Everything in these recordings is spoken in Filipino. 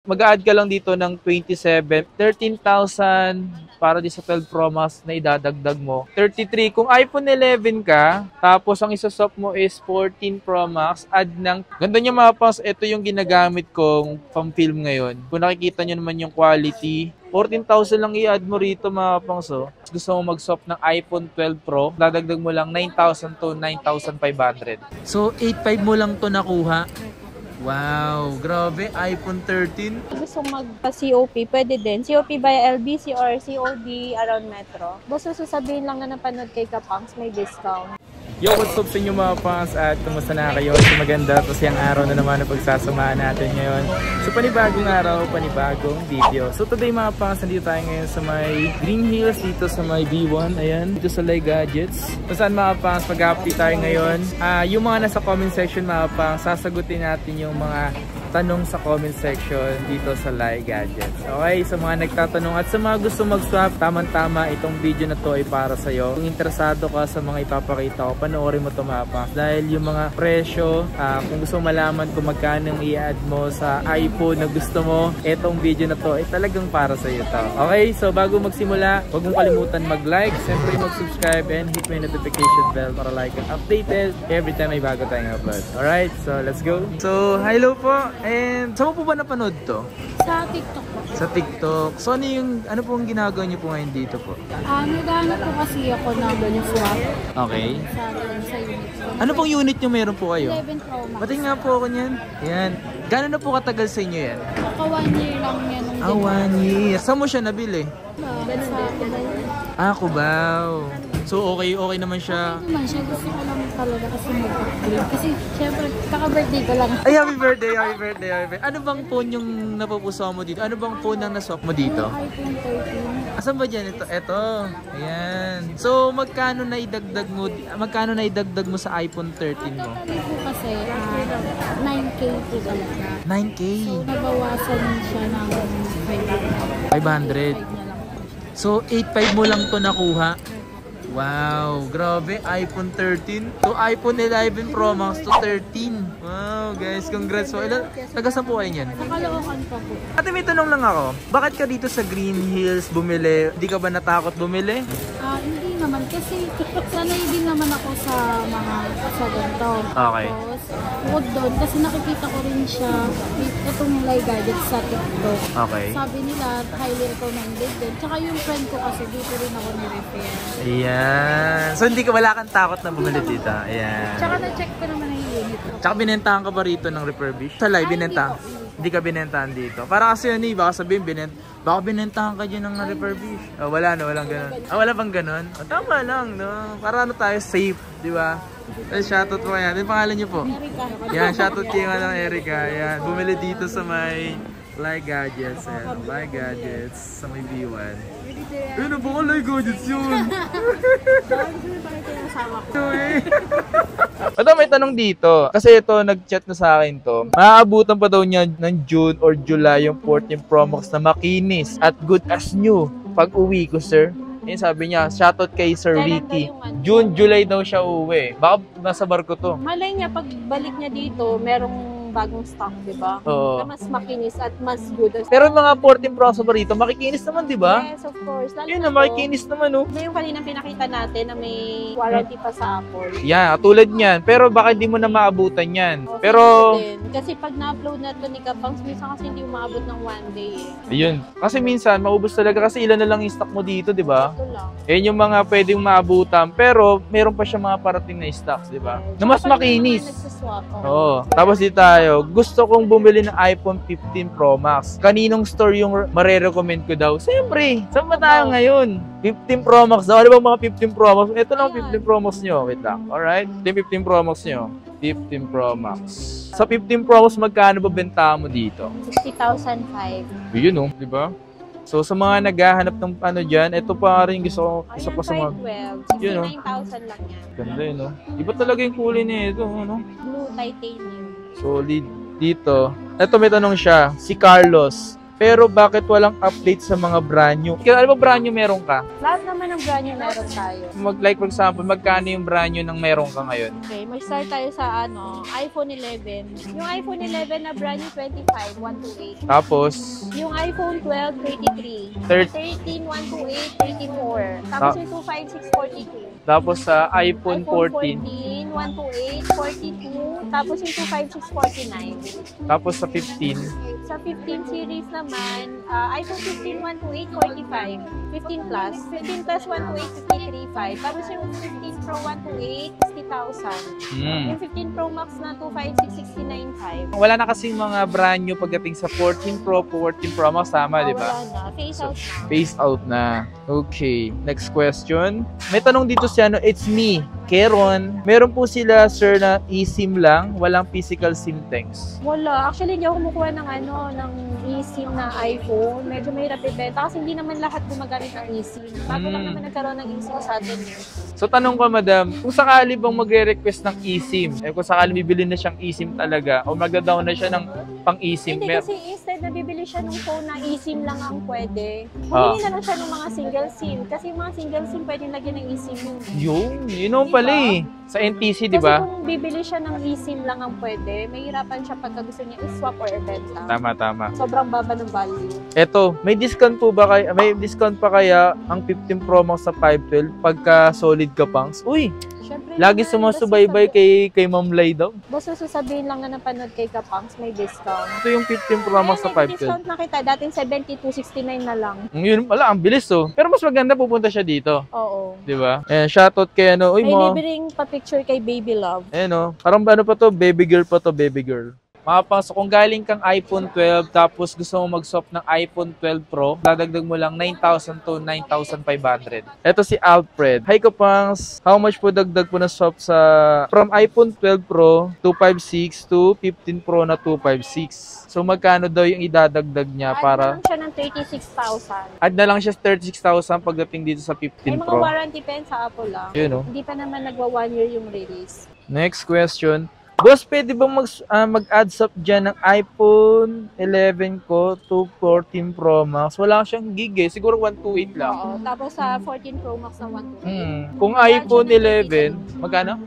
Mag-a-add ka lang dito ng 13,000 para di sa 12 Pro Max na idadagdag mo. 33, kung iPhone 11 ka, tapos ang isaswap mo is 14 Pro Max, add ng, ganda niya mga pangs, ito yung ginagamit kong pang-film ngayon. Kung nakikita nyo naman yung quality, 14,000 lang i-add mo rito mga pangs. Gusto mo mag-swap ng iPhone 12 Pro, dadagdag mo lang 9,000 to 9,500. So, 8,500 mo lang to nakuha. Wow, grabe, iPhone 13. Gusto mag-COP, pwede din. COP via LBC or COD around Metro. Basta sasabihin lang na napanood kay Kapangs, may discount. Yo, what's up sa inyo mga pangs at kumusta na kayo? So maganda, tapos yung araw na naman na pagsasamahan natin ngayon. So panibagong araw, panibagong video. So today mga pangs, nandito tayo ngayon sa may Green Hills, dito sa may B1, ayan, dito sa Lai Gadgets. So saan mga pangs, mag-update tayo ngayon. Yung mga nasa comment section mga pangs, sasagutin natin yung mga tanong sa comment section dito sa Lai Gadgets. Okay, sa mga nagtatanong at sa mga gusto mag-swap, tamang-tama itong video na to ay para sa'yo. Kung interesado ka sa mga ipapakita ko, panoorin mo ito mga pangs. Dahil yung mga presyo, kung gusto malaman kung magkano i-add mo sa iPhone na gusto mo, itong video na to ay talagang para sa'yo to. Okay, so bago magsimula, huwag mong kalimutan mag-like, siyempre mag-subscribe and hit mo yung notification bell para like and updated every time may bago tayong upload. Alright, so let's go. So, hello po. And saan mo po ba napanood to? Sa TikTok po. Sa TikTok. So ano pong ginagawa niyo po ngayon dito po? Naghanap po kasi ako ng swap. Okay. Sa unit ko. Ano pong unit niyo meron po kayo? 11 Pro Max. Patingin nga po ako niyan. Yan. Gano'n na po katagal sa inyo yan? Baka 1 year lang yan. 1 year. Saan mo siya nabili? Ganun din. Cubao. So okay naman siya. Okay naman siya. Gusto ko lang talaga kasi mag-upgrade. Kasi syempre, kaka-birthday ko lang. Ay, happy birthday. Ano bang phone yung napupuso mo dito? Ano bang phone ang naswap mo dito? iPhone 13. Asan ba dyan? Ito. Ayan. So, magkano na idagdag mo sa iPhone 13 mo? Totally po kasi 9K po talaga. 9K. So, nabawasan siya ng 500. 500. So, 8,500 mo lang to nakuha. Wow, grabe, iPhone 13 to iPhone 11 Pro Max to 13. Wow, guys, congrats po. Taga-saan po kayo niyan? Nakalookan pa po. Ate, may tanong lang ako. Bakit ka dito sa Green Hills bumili? Hindi ka ba natakot bumili? Hindi naman kasi sanay din naman ako sa mga sa ganito. Okay. Tapos, bukod doon, kasi nakikita ko rin siya itong Lai Gadgets sa TikTok. Okay. Sabi nila, highly recommended din. Tsaka yung friend ko kasi dito rin ako ni-refer. Ayan. So, wala kang takot na bumili dito? Ayan. Tsaka na-check ko naman yung unit ko. Tsaka binentahan ka ba rito ng refurbish? Sa live, binentahan? Hindi ka binentahan dito. Para kasi yun baka sabihin, baka binentahan ka dyan ng refurbish. Wala no, walang ganun. Wala bang ganun? Tama lang, no? Para ano tayo, safe, di ba? Shoutout po kaya. Ano yung pangalan niyo po? Erika. Yan, shoutout kayo nga ng Erika. Yan, bumili dito sa may Lai Gadgets. Yan, Lai Gadgets sa may B1. Ano ba ka Lai Gadgets yun? Ito, may tanong dito. Kasi ito, nag-chat na sa akin to. Maaabutan pa daw niya ng June or July yung 14 Pro Max na makinis at good as new pag uwi ko, sir. Yan sabi niya, shoutout kay Sir Ricky. June, July daw siya uwi. Baka nasa barko to. Malay niya, pag balik niya dito, merong bagong stock, di ba? Oo. Na mas makinis at mas good. Pero yung mga 14 Pro sa rito, makikinis naman, di ba? Yes, of course. Lalo Yun na na, makikinis naman, oh. yung kanina pinakita natin na may warranty pa sa Apple. Yan, tulad niyan. Pero baka hindi mo na maabutan yan. Okay, Pero, din. Kasi pag na-upload na ito ni Kapangs, minsan kasi hindi umaabot ng 1 day eh. yun. Kasi minsan, maubos talaga kasi ilan na lang yung stock mo dito, di ba? Ito lang. Yan yung mga pwedeng maabutan. Pero, meron pa siya mga parating na stocks, di ba? Na mas Kapag may makinis. mga nagsaswap, Oo. Tapos dito tayo, gusto kong bumili ng iPhone 15 Pro Max. Kaninong store yung marirecommend ko daw? Siyempre, saan ba tayo ngayon? 15 Pro Max daw. Ano ba mga 15 Pro Max? Ito lang 15 Pro Max nyo. Wait lang. Alright? Ito yung 15 Pro Max nyo. 15 Pro Max. Sa 15 Pro Max, magkano ba benta mo dito? 60,005. Yun, no? Di ba? So, sa mga naghahanap ng ano dyan, ito pa rin gusto ko, isa pa sa mga... 12. Yun, no? 69,000 lang yan. Ganda yun, no? Iba talaga yung kulay na ito, no? Blue titanium. Solid. Dito. Ito may tanong siya. Si Carlos. Pero bakit walang update sa mga brand new? Kaya ano ba brand new meron ka? Lahat naman ng brand new meron tayo. Like for example, magkano yung brand new ng meron ka ngayon? Okay, mag-start tayo sa iPhone 11. Yung iPhone 11 na brand new 25, 128. Tapos, Yung iPhone 12, 33. 13, 128, 34. Tapos yung 256, 42. tapos sa iPhone iPhone 14, 14, 128, 42. Tapos yung 256, 49. tapos sa 15, Sa 15 series naman, iPhone 15, 128, 45. 15 Plus. 15 Plus, 128, 53.5. Tapos yung 15 Pro, 128, 60,000. Yung 15 Pro Max na 256, 69.5. wala na kasing mga brand new pagdating sa 14 Pro, 14 Pro Max, tama, di ba? Wala na. Phase out na. Phase out na. Okay. Next question. May tanong dito si it's me, Keron. Meron po sila, sir, na eSIM lang, walang physical SIM tanks. Wala. Actually, hindi ako kumukuha ng ng eSIM na iPhone. Medyo mahirap ibenta kasi hindi naman lahat gumagamit ng eSIM. Bago lang naman nagkaroon ng eSIM sa atin. So, tanong ko, madam, kung sakali bang magre-request ng eSIM, kung sakali bibili na siyang eSIM talaga, o magda-down na siya ng pang-eSIM, Hindi kasi instead na bibili siya ng phone na eSIM lang ang pwede, bumili na lang siya ng mga single SIM. Kasi yung mga single SIM pwede lagyan ng eSIM yun. yun naman pala eh. Sa NTC, di ba? Kasi kung bibili siya ng eSIM lang ang pwede, mahirapan siya pagka gusto niya i-swap or ibenta. Tama. Sobrang baba ng value. Eto, may discount po ba kaya, may discount pa kaya ang 15 Pro Max sa 512 pagka solid ka pangs? Uy, Siyempre lagi naman, sumusubaybay kay Ma'am Lai daw. Basta sasabihin lang na napanood kay Kapangs, may discount. Ito yung 15 Pro Max sa May 512. discount na kita, dating 72.69 na lang. Yun pala, ang bilis oh. Pero mas maganda pupunta siya dito. Oo. Di ba? Ayan, shoutout kay uy May mo. libreng pa-picture kay Baby Love. Ayan parang ano pa to, baby girl pa to, baby girl. Mga pangs, kung galing kang iPhone 12 tapos gusto mo mag-swap ng iPhone 12 Pro, dadagdag mo lang 9,000 to 9,500. Ito si Alfred. Hi Kapangs, how much po dagdag po na swap sa from iPhone 12 Pro 256 to 15 Pro na 256? So magkano daw yung idadagdag niya para Add na lang siya ng 36,000. add na lang siya 36,000 pagdating dito sa 15 May mga Pro. warranty pen sa Apple lang. Yun Hindi pa naman nagwa 1 year yung release. Next question. Boss, pwede bang mag-add swap dyan ng iPhone 11 ko to 14 Pro Max? Wala siyang gig eh. Siguro 128 lang. Oo. Tapos sa 14 Pro Max na 128. Kung iPhone 11, magkano?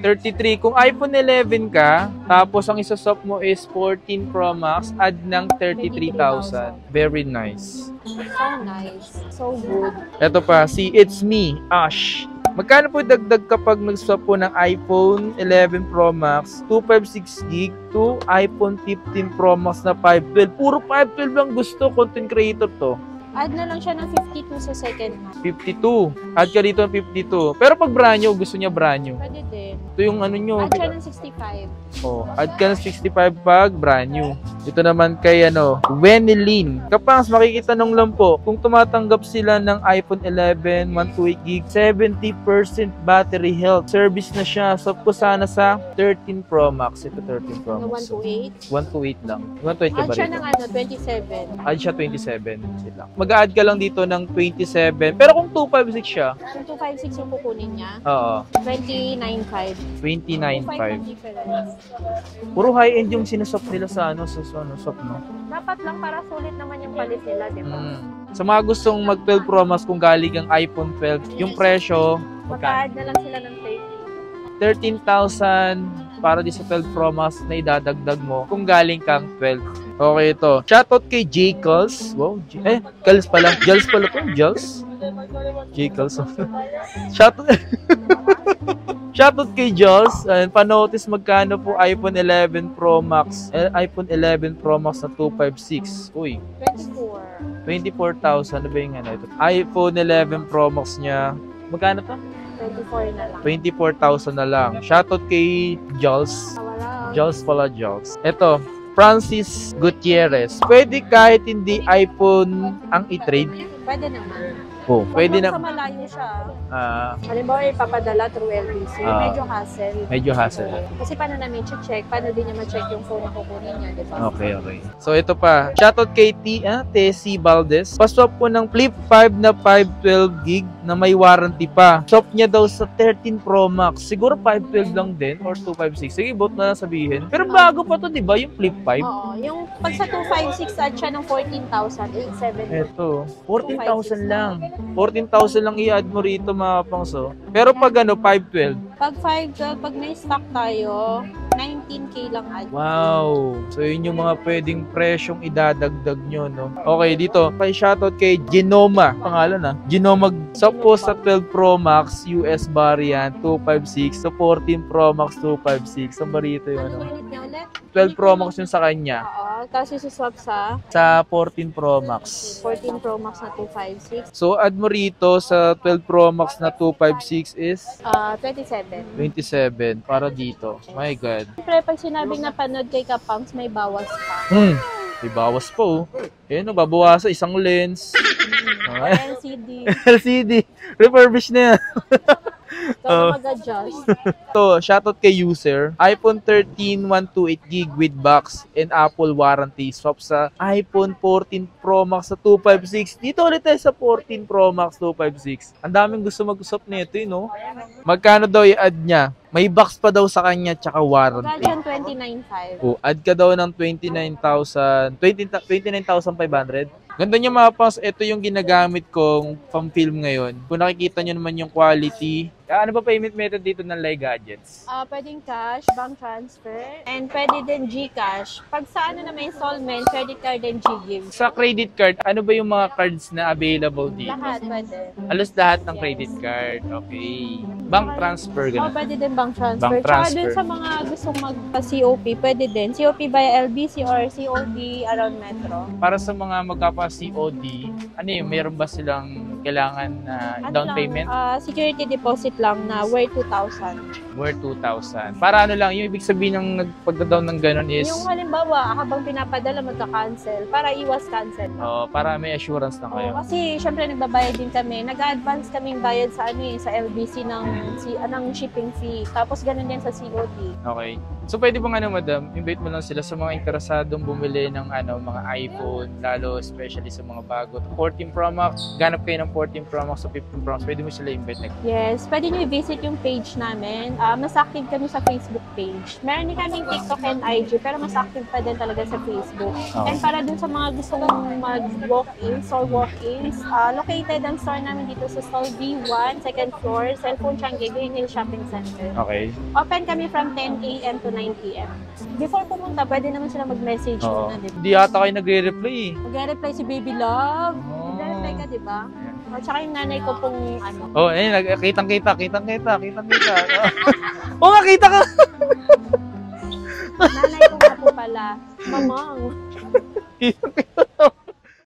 33. Kung iPhone 11 ka, tapos ang isa-swap mo is 14 Pro Max, add ng 33,000. Very nice. So nice. So good. Ito pa, It's Me, Ash. Magkano po dagdag kapag nag-swap po ng iPhone 11 Pro Max 256 gig to iPhone 15 Pro Max na 512? Puro 512 lang gusto, content creator to. Add na lang siya ng 52 sa second hand. 52. Add ka dito ng 52. Pero pag brand new, gusto niya brand new. Pwede din. Ito yung ano nyo. Add siya ng 65. Oh, add ka ng 65 pag brand new. Ito naman kay Wenelin. Kapangs, makikita lang po, kung tumatanggap sila ng iPhone 11, 128 gig, 70% battery health. Service na siya. So, po sana sa 13 Pro Max. Ito 13 Pro Na Max. 128. 128 lang. 128 ka Add ba siya rito? ng 27. Add siya 27. Wait lang. Mag-add ka lang dito ng 27. Pero kung 256 siya, Kung 256 yung kukunin niya, oo, 29.5. 29.5. difference. Puro high-end yung sinusop nila sa swap, no? Dapat lang para sulit naman yung palit nila, di ba? Sa mga gustong mag 12 Pro Max kung galing ang iPhone 12, yung presyo, Mag-add na lang sila ng 13,000 para di sa 12 Pro Max na idadagdag mo kung galing kang 12. Okay, ito. Shoutout kay J-Calls. Wow, Calls pala. Jals pala po. Jals? J-Calls. Shoutout kay Jals. Panotice magkano po iPhone 11 Pro Max. iPhone 11 Pro Max na 256. Uy. 24. 24,000. Ano ba yung ito? iPhone 11 Pro Max niya. Magkano to? 24 na lang. 24,000 na lang. Shoutout kay Jals. Wala. Jals pala, Jals. Ito, Francis Gutierrez. Pwede kahit hindi iPhone ang i-trade? Pwede naman. Oh, pwede Pwede na. sa malayo siya. Ah, Halimbawa, ipapadala through LBC. Medyo hassle. medyo hassle. Kasi paano namin check? Paano din niya ma-check yung phone na kukunin niya, di ba? Okay. So ito pa. Shoutout kay Tessie Valdez. Paswap po ng Flip 5 na 512 gig na may warranty pa. Swap niya daw sa 13 Pro Max. Siguro 512 lang din or 256. Sige, both na lang sabihin. Pero bago pa to, di ba? Yung Flip 5. Oo. Yung pag sa 256, add siya ng 14,870. Ito, 14,000 lang. 14,000 lang i-add mo rito mga pangso. Pero pag 512, Pag 512, pag may stock tayo, 19K lang add. wow! So yun yung mga pwedeng presyong idadagdag nyo, no? Okay, dito, kay shoutout kay Genoma. Pangalan Genoma. So po sa 12 Pro Max US variant 256 sa 14 Pro Max 256. Sa barito yun, Ano ano? ulit niya ulit? 12 Pro Max yung sa kanya. Oo. Tapos isuswap sa Sa 14 Pro Max. 14 Pro Max na 256. So add mo rito sa 12 Pro Max na 256 is 27. 27 para dito. My God. Siyempre, pag sinabing napanood kay Kapangs, may bawas pa. May bawas po. Ayun, babawasan isang lens. Or LCD. LCD. Refurbish na yan. Ikaw na mag-adjust. So, shoutout kay user. iPhone 13 128GB with box and Apple warranty. Swap sa iPhone 14 Pro Max sa 256. Dito ulit tayo sa 14 Pro Max 256. Ang daming gusto mag-swap nito, no? Magkano daw i-add niya? May box pa daw sa kanya tsaka warranty. Magkano 29.5. Oh, add ka daw ng 29,500. Ganda niya mga pangs, ito yung ginagamit kong pang-film ngayon. Kung nakikita nyo naman yung quality. Ano ba payment method dito ng Lai Gadgets? Pwedeng cash, bank transfer, and pwede din GCash. Pag sa naman installment, credit card and GGive. Sa credit card, ano ba yung mga cards na available dito? Lahat pwede. Alos lahat ng credit card. Okay. Bank transfer, ganun. Pwede din bank transfer. Bank Tsaka transfer. dun sa mga gustong mag-COP, pwede din. COP via LBC or COD around Metro. Para sa mga magkapa-COD, ano yung meron ba silang kailangan na down payment? Security deposit lang na worth 2,000. Worth 2,000. Para ano lang, yung ibig sabihin ng nagpagda-down ng ganun is, Yung halimbawa, habang pinapadala, magka-cancel para iwas cancel. para may assurance na kayo. Kasi syempre nagbabayad din kami. Nag-advance kaming bayad sa sa LBC ng shipping fee. Tapos ganun din sa COD. Okay. So pwede bang madam, invite mo lang sila sa mga interesadong bumili ng mga iPhone, lalo especially sa mga bago. 14 Pro Max, ganap kayo ng 14 Pro Max o 15 Pro Max, pwede mo sila invite. Yes, pwede nyo i-visit yung page namin. Mas active kami sa Facebook page. Meron din kaming TikTok and IG, pero mas active pa din talaga sa Facebook. And para dun sa mga gustong mag-walk-ins or walk-ins, located ang store namin dito sa Stall B1, second floor, Cellphone Changi, Green Hill Shopping Center. Okay. Open kami from 10 a.m. to 9 p.m. Before pumunta, pwede naman sila mag-message muna, di ba? Hindi yata kayo nagre-reply eh. Mag-reply si Baby Love. Oh. Mag-reply ka, di ba? At saka yung nanay ko pong Oh, kitang-kita. Oh, nakita ka! nanay ko nga po pala, mamang.